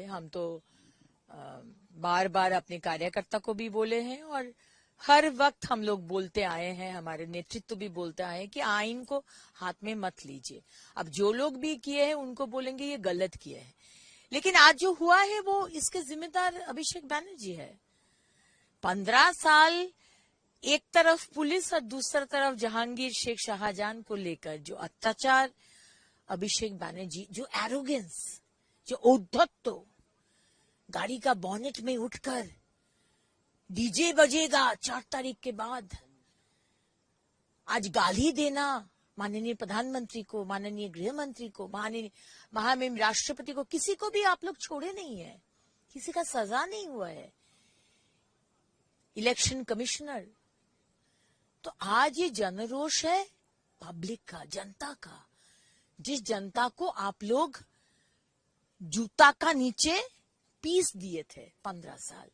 हम तो बार बार अपने कार्यकर्ता को भी बोले हैं और हर वक्त हम लोग बोलते आए हैं, हमारे नेतृत्व भी बोलते आए हैं कि आइन को हाथ में मत लीजिए। अब जो लोग भी किए हैं उनको बोलेंगे ये गलत किए हैं, लेकिन आज जो हुआ है वो इसके जिम्मेदार अभिषेक बैनर्जी है। 15 साल एक तरफ पुलिस और दूसरी तरफ जहांगीर शेख शाहजहां को लेकर जो अत्याचार, अभिषेक बैनर्जी जो एरोगेंस, जो औद्धत्य, गाड़ी का बोनेट में उठकर डीजे बजेगा 4 तारीख के बाद, आज गाली देना माननीय प्रधानमंत्री को, माननीय गृह मंत्री को, महामहिम राष्ट्रपति को, किसी को भी आप लोग छोड़े नहीं है, किसी का सजा नहीं हुआ है, इलेक्शन कमिश्नर। तो आज ये जनरोष है पब्लिक का, जनता का, जिस जनता को आप लोग जूता का नीचे पीस दिए थे 15 साल।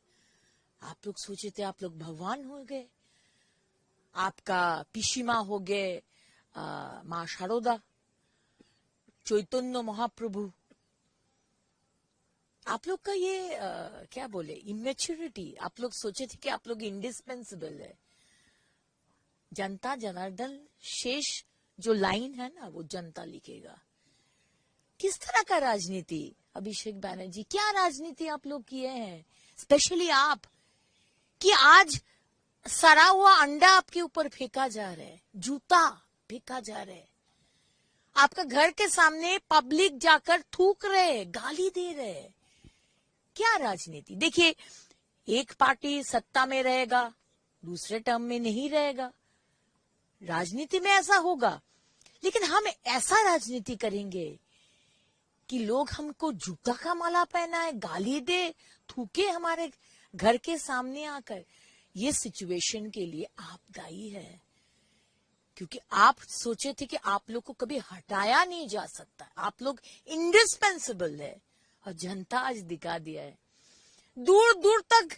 आप लोग सोचे थे आप लोग भगवान हो गए, आपका पिशीमा हो गए मां शारदा, चैतन्य महाप्रभु। आप लोग का ये क्या बोले, इमेच्योरिटी। आप लोग सोचे थे कि आप लोग इंडिस्पेंसिबल है। जनता जनार्दन शेष जो लाइन है ना, वो जनता लिखेगा। किस तरह का राजनीति अभिषेक बैनर्जी, क्या राजनीति आप लोग किए हैं, स्पेशली आप, कि आज सड़ा हुआ अंडा आपके ऊपर फेंका जा रहा है, जूता फेंका जा रहा है, आपका घर के सामने पब्लिक जाकर थूक रहे, गाली दे रहे। क्या राजनीति। देखिए, एक पार्टी सत्ता में रहेगा, दूसरे टर्म में नहीं रहेगा, राजनीति में ऐसा होगा, लेकिन हम ऐसा राजनीति करेंगे कि लोग हमको जूता का माला पहनाए, गाली दे, थूके हमारे घर के सामने आकर। ये सिचुएशन के लिए आप दायी है, क्योंकि आप सोचे थे कि आप लोग को कभी हटाया नहीं जा सकता, आप लोग इंडिस्पेंसिबल है, और जनता आज दिखा दिया है। दूर दूर तक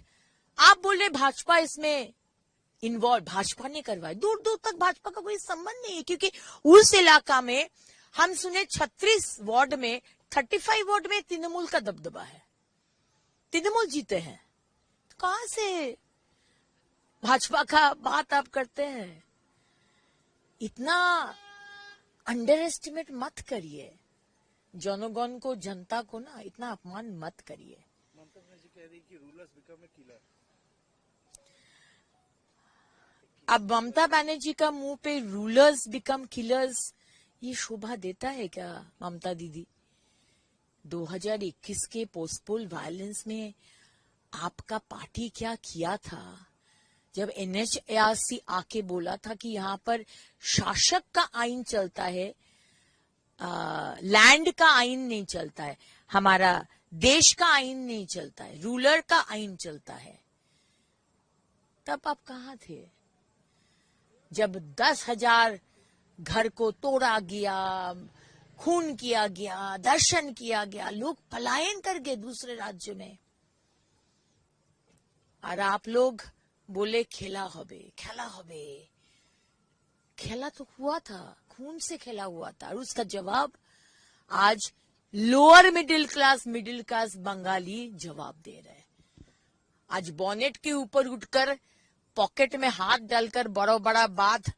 आप बोले भाजपा इसमें इन्वॉल्व, भाजपा ने करवाया, दूर दूर तक भाजपा का कोई संबंध नहीं है, क्योंकि उस इलाका में हम सुने 36 वार्ड में 35 वार्ड में तृणमूल का दबदबा है, तृणमूल जीते हैं। तो कहां से भाजपा का बात आप करते हैं। इतना अंडर एस्टिमेट मत करिए जनगण को, जनता को ना, इतना अपमान मत करिए। ममता बनर्जी कह रही कि रूलर्स बिकम ए किलर। अब ममता बनर्जी का मुंह पे रूलर्स बिकम किलर्स, ये शोभा देता है क्या ममता दीदी। 2021 के पोस्टपोल वायलेंस में आपका पार्टी क्या किया था, जब NHARC आके बोला था कि यहाँ पर शासक का आइन चलता है, लैंड का आइन नहीं चलता है, हमारा देश का आइन नहीं चलता है, रूलर का आइन चलता है, तब आप कहाँ थे। जब 10,000 घर को तोड़ा गया, खून किया गया, दर्शन किया गया, लोग पलायन कर गए दूसरे राज्य में, और आप लोग बोले खेला होबे, खेला होबे। खेला तो हुआ था, खून से खेला हुआ था, और उसका जवाब आज लोअर मिडिल क्लास बंगाली जवाब दे रहे हैं। आज बॉनेट के ऊपर उठकर पॉकेट में हाथ डालकर बड़ा बड़ा बात,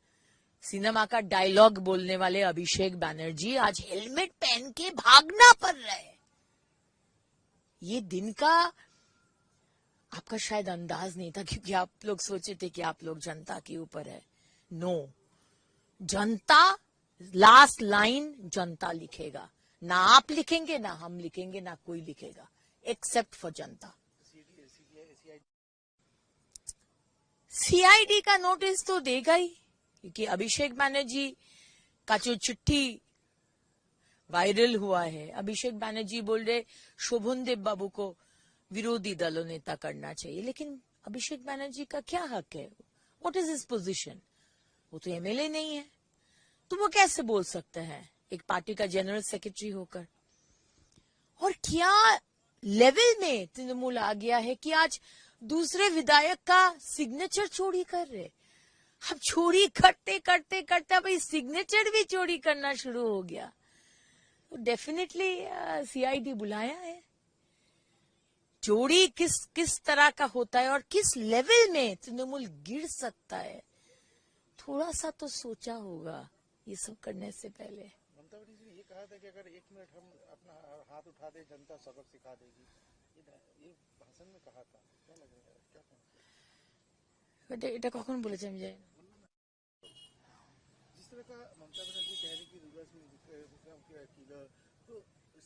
सिनेमा का डायलॉग बोलने वाले अभिषेक बैनर्जी आज हेलमेट पहन के भागना पड़ रहा है। ये दिन का आपका शायद अंदाज नहीं था, क्योंकि आप लोग सोचे थे कि आप लोग जनता के ऊपर है। नो, जनता लास्ट लाइन जनता लिखेगा, ना आप लिखेंगे, ना हम लिखेंगे, ना कोई लिखेगा, एक्सेप्ट फॉर जनता। CID का नोटिस तो देगा ही, क्योंकि अभिषेक बैनर्जी का जो चिट्ठी वायरल हुआ है, अभिषेक बैनर्जी बोल रहे शोभनदेव बाबू को विरोधी दलों नेता करना चाहिए, लेकिन अभिषेक बैनर्जी का क्या हक है, व्हाट इज हिज पोजीशन, वो तो MLA नहीं है, तो वो कैसे बोल सकते हैं एक पार्टी का जनरल सेक्रेटरी होकर। और क्या लेवल में तृणमूल आ गया है कि आज दूसरे विधायक का सिग्नेचर चोरी कर रहे। अब चोरी करते करते करते भाई सिग्नेचर भी चोरी करना शुरू हो गया, तो डेफिनेटली CID बुलाया है। जोड़ी किस किस तरह का होता है और किस लेवल में तृणमूल गिर सकता है, थोड़ा सा तो सोचा होगा ये सब करने से पहले। ममता बनर्जी ने ये कहा था कि अगर 1 मिनट हम अपना हाथ उठा दे जनता सबक सिखा देगी, ये भाषण में कहा था। क्या लग रहा है, क्या कहना है? এটা কখন বলেছে আমি জানি না। जिस तरह का ममता बनर्जी कह रही कि रूलर्स बिकम किलर, तो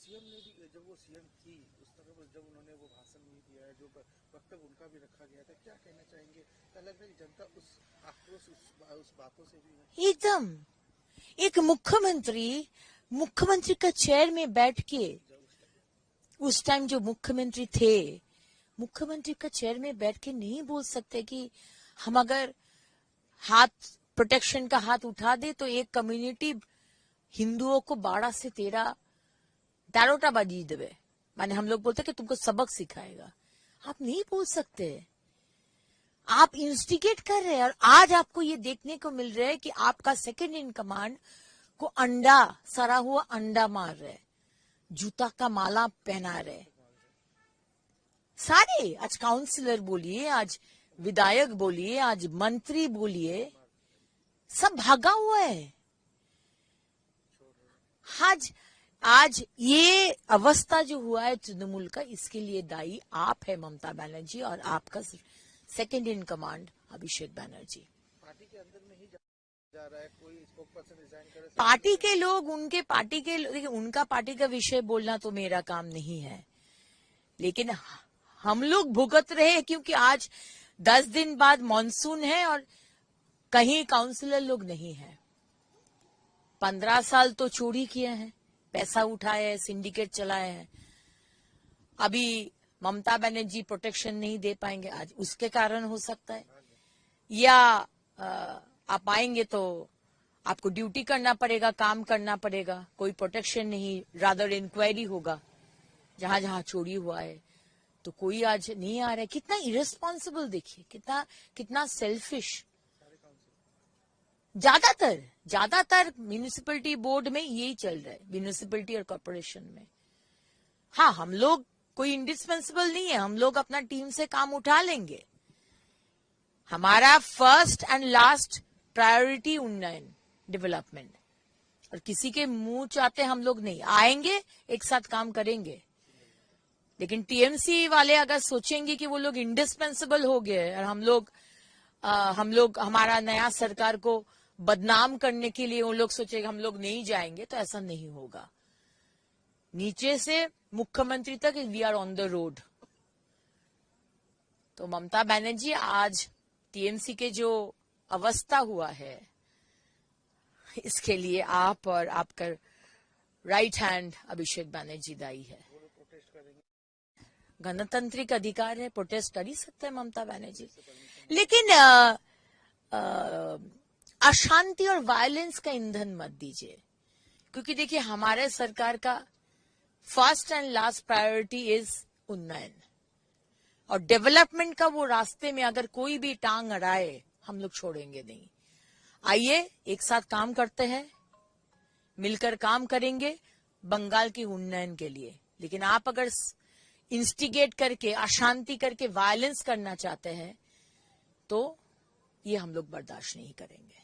सीएम ने भी जब वो सीएम थी उस तरह जब उन्होंने वो भाषण भी दिया है, जो वक्तव्य उनका भी रखा गया था, क्या कहना चाहेंगे? क्या लग रहा है कि जनता उस आक्रोश उस बातों से भी है? एकदम एक मुख्यमंत्री का चेयर में बैठ के, उस टाइम जो मुख्यमंत्री थे, मुख्यमंत्री का चेयर में बैठ के नहीं बोल सकते कि हम अगर हाथ प्रोटेक्शन का हाथ उठा दे तो एक कम्युनिटी हिंदुओं को 12 से 13 बाजी देवे, माने हम लोग बोलते कि तुमको सबक सिखाएगा। आप नहीं बोल सकते, आप इंस्टिगेट कर रहे हैं। और आज आपको ये देखने को मिल रहा है कि आपका सेकंड इन कमांड को अंडा, सरा हुआ अंडा मार रहे, जूता का माला पहना रहे सारे। आज काउंसलर बोलिए, आज विधायक बोलिए, आज मंत्री बोलिए, सब भागा हुआ है। आज ये अवस्था जो हुआ है तृणमूल का, इसके लिए दायी आप है ममता बनर्जी और आपका second in command Abhishek Banerjee. Party के अंदर में ही जा रहा है, कोई स्पोक्सपर्सन रिजाइन करे। पार्टी के लोग, उनके पार्टी के, देखिए उनका पार्टी का विषय बोलना तो मेरा काम नहीं है, लेकिन हम लोग भुगत रहे क्योंकि आज 10 दिन बाद मॉनसून है और कहीं काउंसलर लोग नहीं है। 15 साल तो चोरी किए हैं, पैसा उठाए हैं, सिंडिकेट चलाए हैं। अभी ममता बनर्जी प्रोटेक्शन नहीं दे पाएंगे, आज उसके कारण हो सकता है, या आप आएंगे तो आपको ड्यूटी करना पड़ेगा, काम करना पड़ेगा, कोई प्रोटेक्शन नहीं, रादर इंक्वायरी होगा जहां जहां चोरी हुआ है। तो कोई आज नहीं आ रहा है। कितना इरेस्पॉन्सिबल, देखिए कितना सेल्फिश। ज्यादातर म्यूनिसिपैलिटी बोर्ड में यही चल रहा है, म्यूनिसिपैलिटी और कॉर्पोरेशन में। हाँ, हम लोग कोई इंडिस्पेंसिबल नहीं है, हम लोग अपना टीम से काम उठा लेंगे। हमारा फर्स्ट एंड लास्ट प्रायोरिटी उन्नयन, डेवलपमेंट, और किसी के मुंह चाहते हम लोग नहीं आएंगे, एक साथ काम करेंगे। लेकिन टीएमसी वाले अगर सोचेंगे कि वो लोग इंडिस्पेंसिबल हो गए और हम लोग हमारा नया सरकार को बदनाम करने के लिए वो लोग सोचेंगे हम लोग नहीं जाएंगे, तो ऐसा नहीं होगा। नीचे से मुख्यमंत्री तक we are on the road. तो ममता बनर्जी, आज टीएमसी के जो अवस्था हुआ है, इसके लिए आप और आपका राइट हैंड अभिषेक बनर्जी दायी है। गणतांत्रिक अधिकार है, प्रोटेस्ट कर ही सकते हैं ममता बनर्जी, लेकिन अशांति और वायलेंस का ईंधन मत दीजिए। क्योंकि देखिए, हमारे सरकार का first and last priority is उन्नयन, और डेवलपमेंट का वो रास्ते में अगर कोई भी टांग अड़ाए, हम लोग छोड़ेंगे नहीं। आइए एक साथ काम करते हैं, मिलकर काम करेंगे बंगाल की उन्नयन के लिए। लेकिन आप अगर इंस्टिगेट करके, अशांति करके वायलेंस करना चाहते हैं, तो ये हम लोग बर्दाश्त नहीं करेंगे।